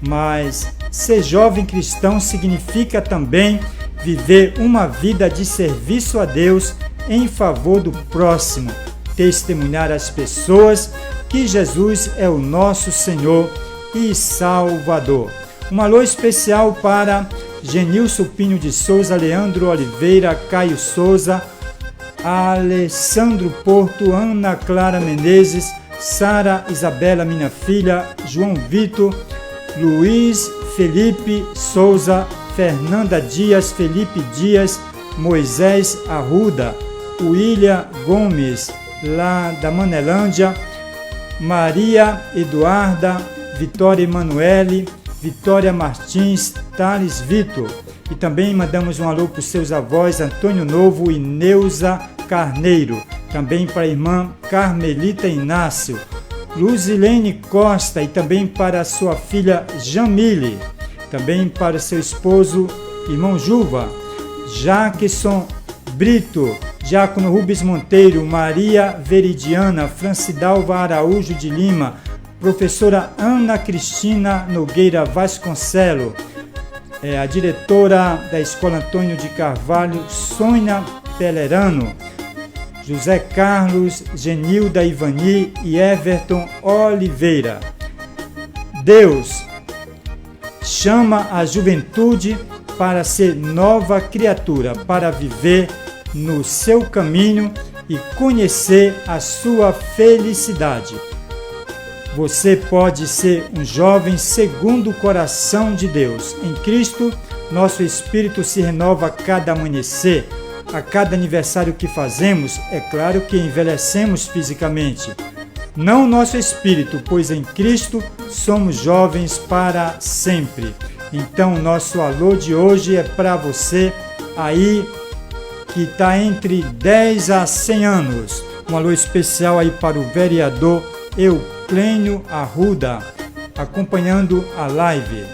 Mas ser jovem cristão significa também viver uma vida de serviço a Deus em favor do próximo, testemunhar às pessoas que Jesus é o nosso Senhor e Salvador. Um alô especial para Genilson Pinho de Souza, Leandro Oliveira, Caio Souza, Alessandro Porto, Ana Clara Menezes, Sara Isabela, minha filha, João Vitor, Luiz Felipe Souza, Fernanda Dias, Felipe Dias, Moisés Arruda, William Gomes, lá da Manelândia, Maria Eduarda, Vitória Emanuele, Vitória Martins, Thales Vitor. E também mandamos um alô para os seus avós Antônio Novo e Neuza Carneiro. Também para a irmã Carmelita Inácio, Luzilene Costa e também para a sua filha Jamile. Também para o seu esposo, irmão Juva, Jackson Brito, Diácono Rubens Monteiro, Maria Veridiana, Francidalva Araújo de Lima, professora Ana Cristina Nogueira Vasconcelo, a diretora da Escola Antônio de Carvalho, Sônia Pelerano, José Carlos, Genilda Ivani e Everton Oliveira. Deus chama a juventude para ser nova criatura, para viver no seu caminho e conhecer a sua felicidade. Você pode ser um jovem segundo o coração de Deus. Em Cristo, nosso espírito se renova a cada amanhecer, a cada aniversário que fazemos. É claro que envelhecemos fisicamente, não nosso espírito, pois em Cristo somos jovens para sempre. Então, nosso alô de hoje é para você aí que está entre 10 a 100 anos. Um alô especial aí para o vereador Euclênio Arruda, acompanhando a live.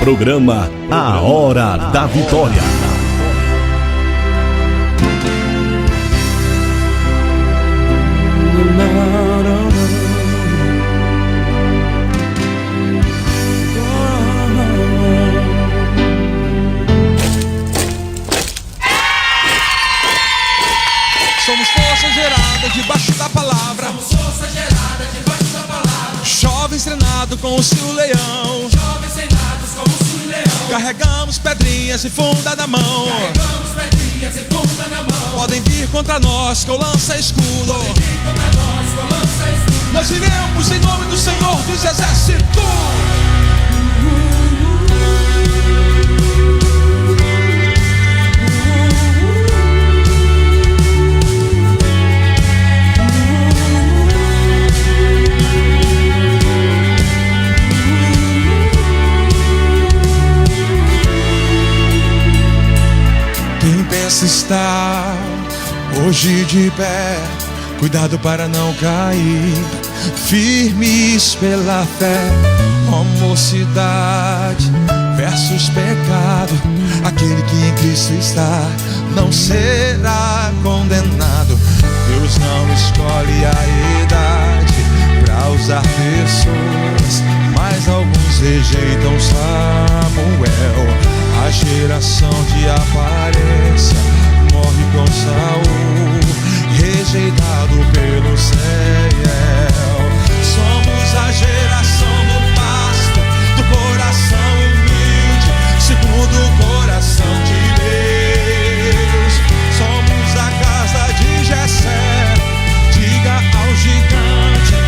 Programa A Hora da Vitória. Somos força gerada debaixo da palavra. Jovens treinados com o seu leão. Carregamos pedrinhas e funda na mão. Podem vir contra nós com lança escudo. Nós iremos em nome do Senhor dos Exércitos. Quem pensa estar hoje de pé, cuidado para não cair, firmes pela fé. Ó mocidade versus pecado, aquele que em Cristo está não será condenado. Deus não escolhe a idade para usar pessoas, mas alguns rejeitam Samuel. A geração de aparência morre com Saul, rejeitado pelo céu. Somos a geração do pasto, do coração humilde, segundo o coração de Deus. Somos a casa de Jessé, diga ao gigante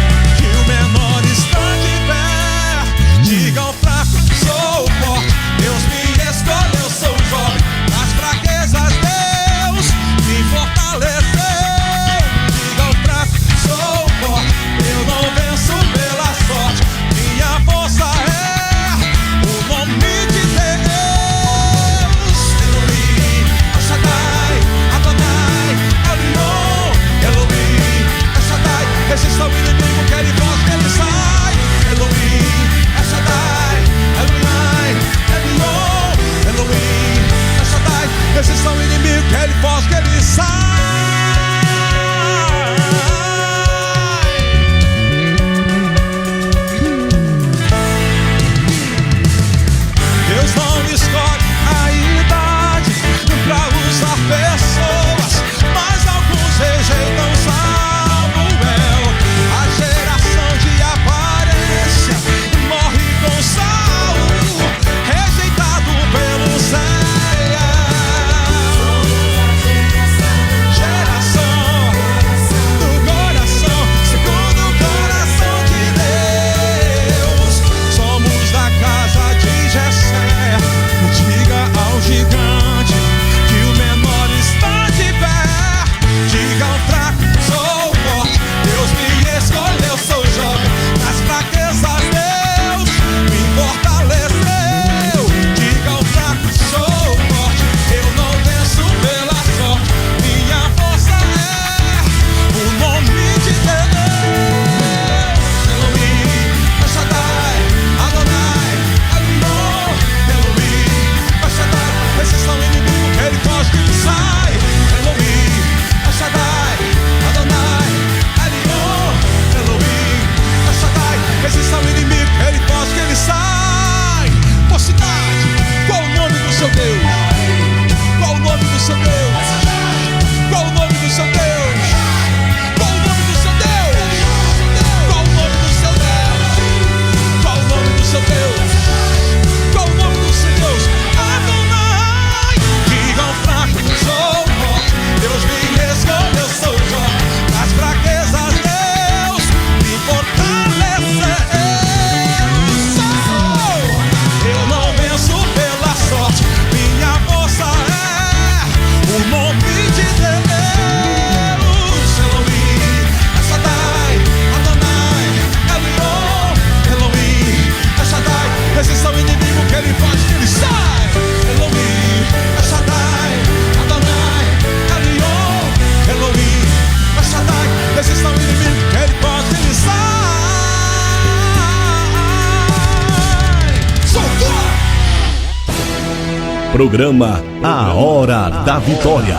Programa A Hora da Vitória.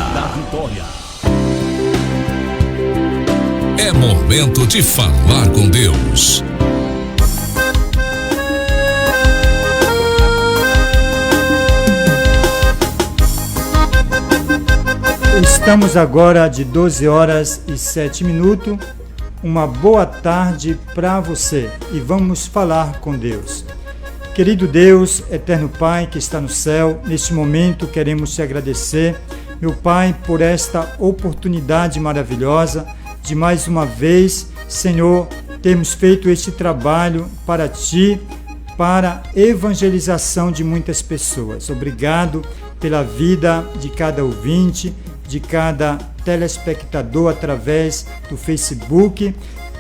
É momento de falar com Deus. Estamos agora de 12 horas e 7 minutos. Uma boa tarde para você e vamos falar com Deus. Querido Deus, eterno Pai que está no céu, neste momento queremos te agradecer, meu Pai, por esta oportunidade maravilhosa de mais uma vez, Senhor, termos feito este trabalho para Ti, para evangelização de muitas pessoas. Obrigado pela vida de cada ouvinte, de cada telespectador através do Facebook.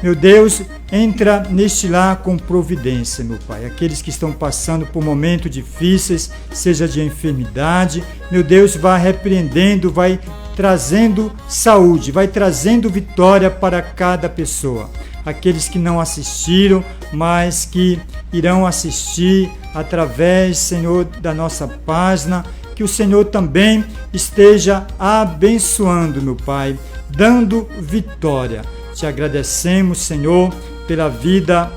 Meu Deus, entra neste lar com providência, meu Pai. Aqueles que estão passando por momentos difíceis, seja de enfermidade, meu Deus, vai repreendendo, vai trazendo saúde, vai trazendo vitória para cada pessoa. Aqueles que não assistiram, mas que irão assistir através, Senhor, da nossa página, que o Senhor também esteja abençoando, meu Pai, dando vitória. Te agradecemos, Senhor, pela vida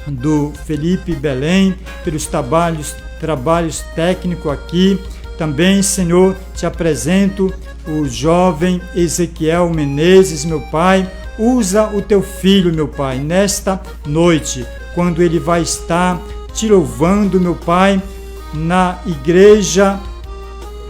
do Felipe Belém, pelos trabalhos técnicos aqui. Também, Senhor, te apresento o jovem Ezequiel Menezes, meu Pai. Usa o teu filho, meu Pai, nesta noite, quando ele vai estar te louvando, meu Pai, na igreja,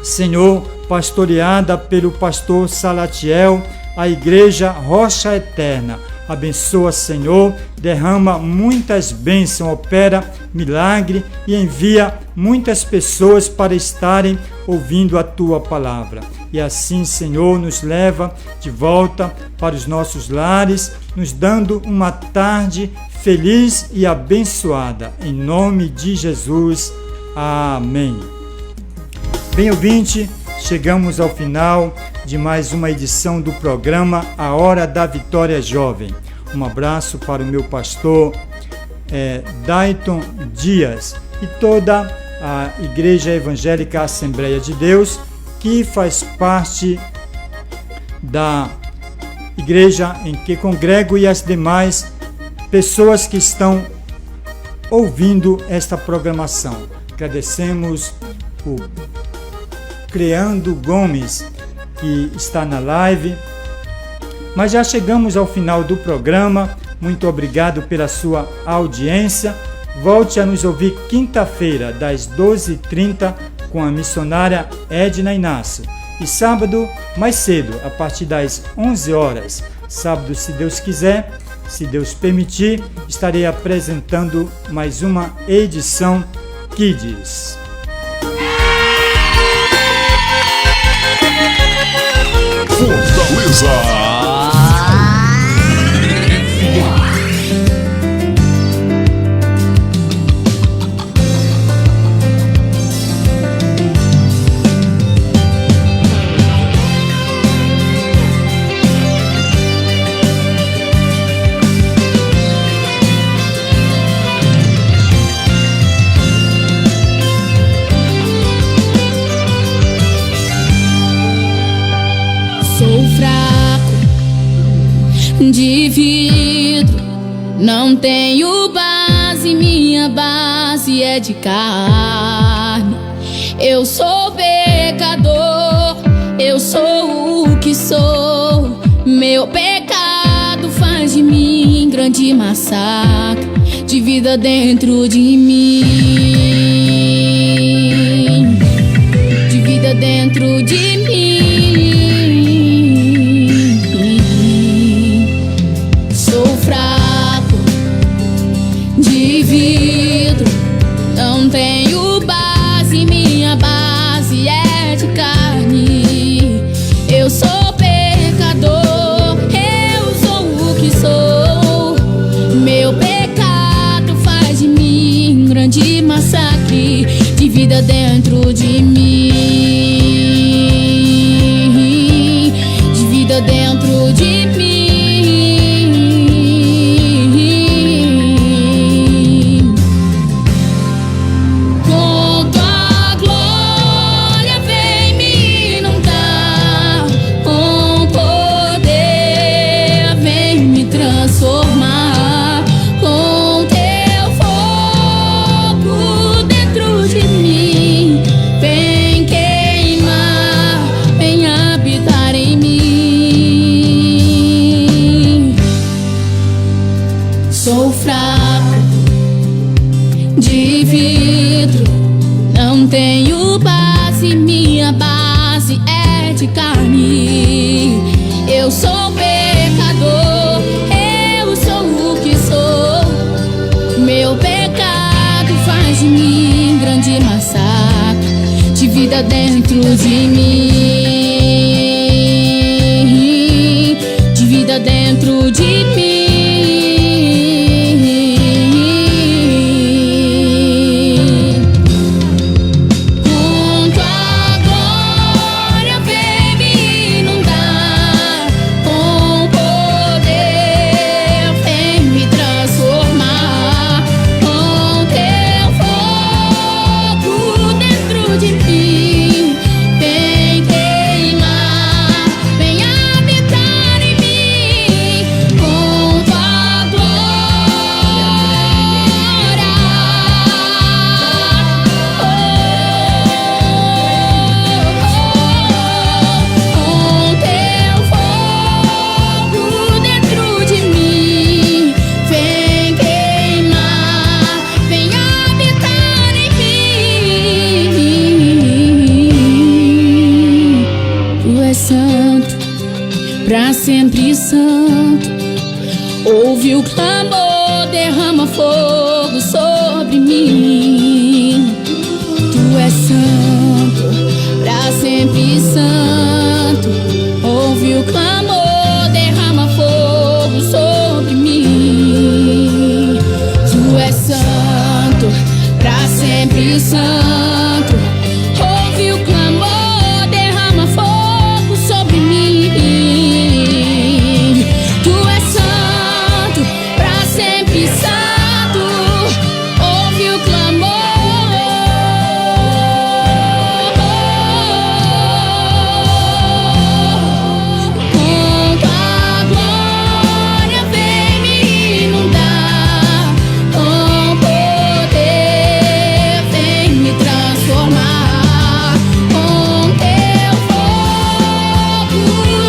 Senhor, pastoreada pelo pastor Salatiel, a igreja Rocha Eterna. Abençoa, Senhor, derrama muitas bênçãos, opera milagre e envia muitas pessoas para estarem ouvindo a Tua palavra. E assim, Senhor, nos leva de volta para os nossos lares, nos dando uma tarde feliz e abençoada. Em nome de Jesus. Amém. Bem, ouvinte, chegamos ao final de mais uma edição do programa A Hora da Vitória Jovem. Um abraço para o meu pastor Dayton Dias e toda a Igreja Evangélica Assembleia de Deus, que faz parte da igreja em que congrego, e as demais pessoas que estão ouvindo esta programação. Agradecemos o Creando Gomes, que está na live. Mas já chegamos ao final do programa. Muito obrigado pela sua audiência. Volte a nos ouvir quinta-feira, das 12h30, com a missionária Edna Inácio. E sábado, mais cedo, a partir das 11 horas. Sábado, se Deus quiser, se Deus permitir, estarei apresentando mais uma edição Kids. Fortaleza. De vidro, não tenho base, minha base é de carne. Eu sou pecador, eu sou o que sou. Meu pecado faz de mim grande massacre de vida dentro de mim, de vida dentro de mim. Não tenho base, minha base é de carne. Eu sou pecador, eu sou o que sou. Meu pecado faz de mim um grande massacre de vida dentro de mim, de vida dentro de mim. Conto a glória vida dentro de mim, de vida dentro de mim. Com tua glória vem me inundar, com poder vem me transformar, com teu fogo dentro de mim, vem queimar, vem habitar em mim, com tua glória. Com teu fogo dentro de mim, vem queimar, vem habitar em mim. Tu és santo, pra sempre santo. Ouve o clamor, derrama fogo sobre mim. Tu és santo, pra sempre santo. Ouve o clamor, derrama fogo sobre mim. Tu és santo, pra sempre santo. Ouve o clamor, derrama fogo sobre mim. Tu és santo, pra sempre santo. Ouve o clamor. Com tua glória vem me inundar, com poder vem me transformar, com teu fogo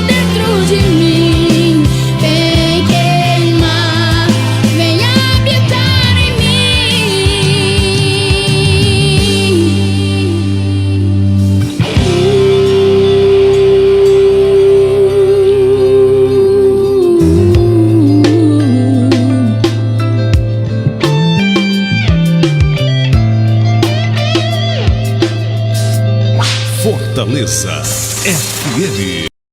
dentro de mim, vem queimar, vem habitar em Fortaleza FM.